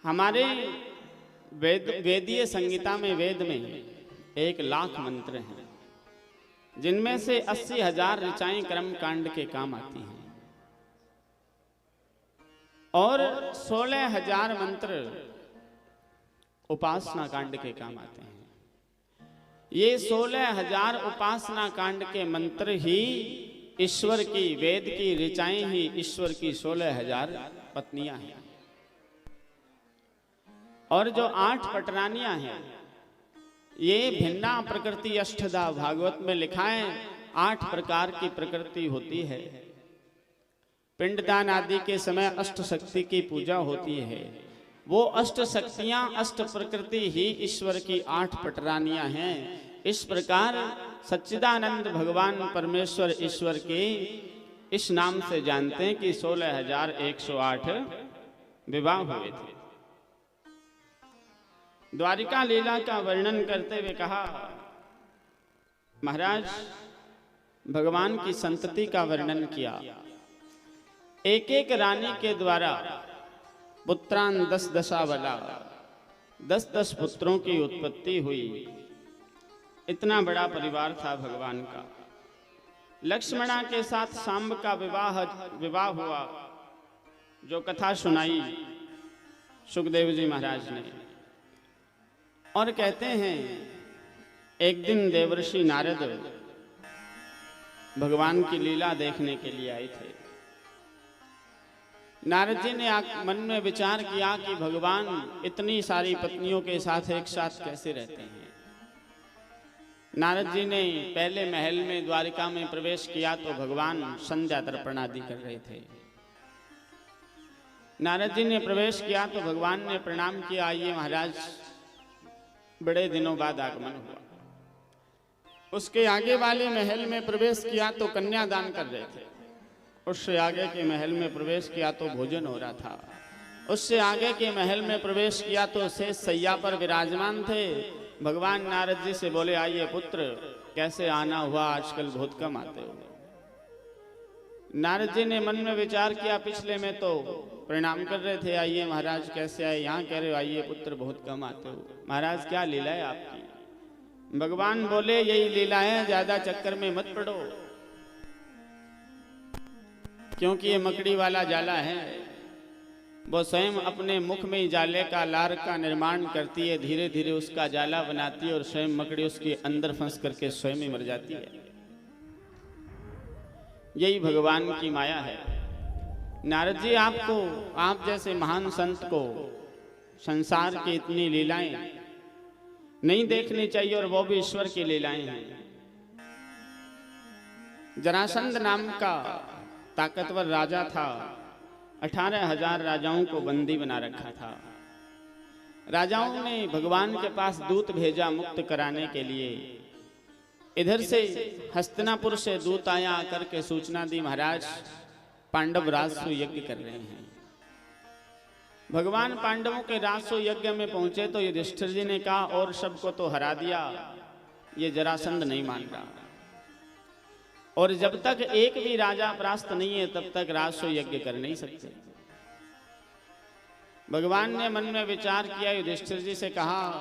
हमारे वेदीय संगीता में वेद में 1,00,000 मंत्र हैं, जिनमें से 80,000 ऋचाएं कर्म कांड के काम आती हैं और 16,000 मंत्र उपासना कांड के काम आते हैं। ये 16,000 उपासना कांड के मंत्र ही ईश्वर की, वेद की ऋचाएं ही ईश्वर की 16,000 पत्नियां हैं। और जो 8 पटरानियां हैं, ये भिन्ना प्रकृति अष्टधा, भागवत में लिखा है 8 प्रकार की प्रकृति होती है। पिंडदान आदि के समय अष्ट शक्ति की पूजा होती है। वो अष्ट शक्तियां, अष्ट प्रकृति ही ईश्वर की 8 पटरानियां हैं। इस प्रकार सच्चिदानंद भगवान परमेश्वर ईश्वर के इस नाम से जानते हैं कि 16,108 विवाह हुए थे। द्वारिका लीला का वर्णन करते हुए कहा, महाराज भगवान की संतति का वर्णन किया। एक एक रानी के द्वारा पुत्रान 10 दशावला, 10 पुत्रों की उत्पत्ति हुई। इतना बड़ा परिवार था भगवान का। लक्ष्मणा के साथ सांब का विवाह हुआ, जो कथा सुनाई सुखदेव जी महाराज ने। और कहते हैं एक दिन देवर्षि नारद भगवान की लीला देखने के लिए आए थे। नारद जी ने मन में विचार किया कि भगवान इतनी सारी पत्नियों के साथ एक साथ कैसे रहते हैं। नारद जी ने पहले महल में द्वारिका में प्रवेश किया तो भगवान संध्या तर्पण आदि कर रहे थे। नारद जी ने प्रवेश किया तो भगवान ने प्रणाम किया, आइए महाराज, बड़े दिनों बाद आगमन हुआ। उसके आगे वाले महल में प्रवेश किया तो कन्यादान कर रहे थे। उससे आगे के महल में प्रवेश किया तो भोजन हो रहा था। उससे आगे के महल में प्रवेश किया तो शेष सैया पर विराजमान थे। भगवान नारद जी से बोले, आइए पुत्र, कैसे आना हुआ, आजकल बहुत कम आते हो। नारद जी ने मन में विचार किया, पिछले में तो प्रणाम कर रहे थे, आइए महाराज कैसे आए, यहाँ कह रहे हो आइए पुत्र बहुत कम आते हो। महाराज क्या लीला है आपकी? भगवान बोले, यही लीला है, ज्यादा चक्कर में मत पड़ो, क्योंकि ये मकड़ी वाला जाला है। वो स्वयं अपने मुख में ही जाले का, लार का निर्माण करती है, धीरे धीरे उसका जाला बनाती है और स्वयं मकड़ी उसके अंदर फंस करके स्वयं ही मर जाती है। यही भगवान की माया है। नारद जी, आपको, आप जैसे महान संत को संसार की इतनी लीलाएं नहीं देखनी चाहिए, और वो भी ईश्वर की लीलाएं हैं। जरासंध नाम का ताकतवर राजा था। 18,000 राजाओं को बंदी बना रखा था। राजाओं ने भगवान के पास दूत भेजा मुक्त कराने के लिए। इधर से हस्तिनापुर से दूत आया, आकर के सूचना दी, महाराज पांडव राजसू यज्ञ कर रहे हैं। भगवान पांडवों के राजसू यज्ञ में पहुंचे तो युधिष्ठिर जी ने कहा, और सबको तो हरा दिया, ये जरासंध नहीं मान रहा, और जब तक एक भी राजा परास्त नहीं है तब तक राजसू यज्ञ कर नहीं सकते। भगवान ने मन में विचार किया, युधिष्ठिर जी से कहा,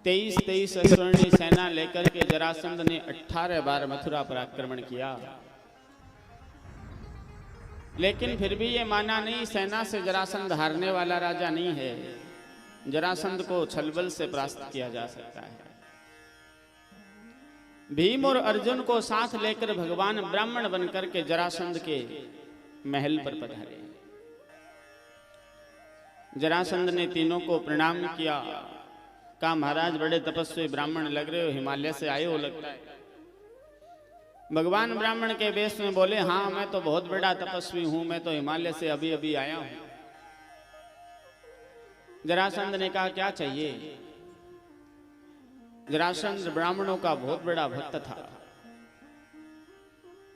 23 स्वर्णी सेना लेकर के जरासंध ने 18 बार मथुरा पर आक्रमण किया, लेकिन फिर भी ये माना नहीं। सेना से जरासंध हारने वाला राजा नहीं है। जरासंध को छलबल से परास्त किया जा सकता है। भीम और अर्जुन को साथ लेकर भगवान ब्राह्मण बनकर के जरासंध के महल पर पधारे। जरासंध ने तीनों को प्रणाम किया, कहा, महाराज बड़े तपस्वी ब्राह्मण लग रहे हो, हिमालय से आए हो लगता है। भगवान ब्राह्मण के वेश में बोले, हाँ मैं तो बहुत बड़ा तपस्वी हूं, मैं तो हिमालय से अभी अभी आया हूं। जरासंध ने कहा, क्या चाहिए? जरासंध ब्राह्मणों का बहुत बड़ा भक्त था,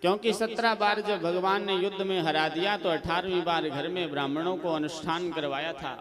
क्योंकि 17 बार जब भगवान ने युद्ध में हरा दिया तो 18वीं बार घर में ब्राह्मणों को अनुष्ठान करवाया था।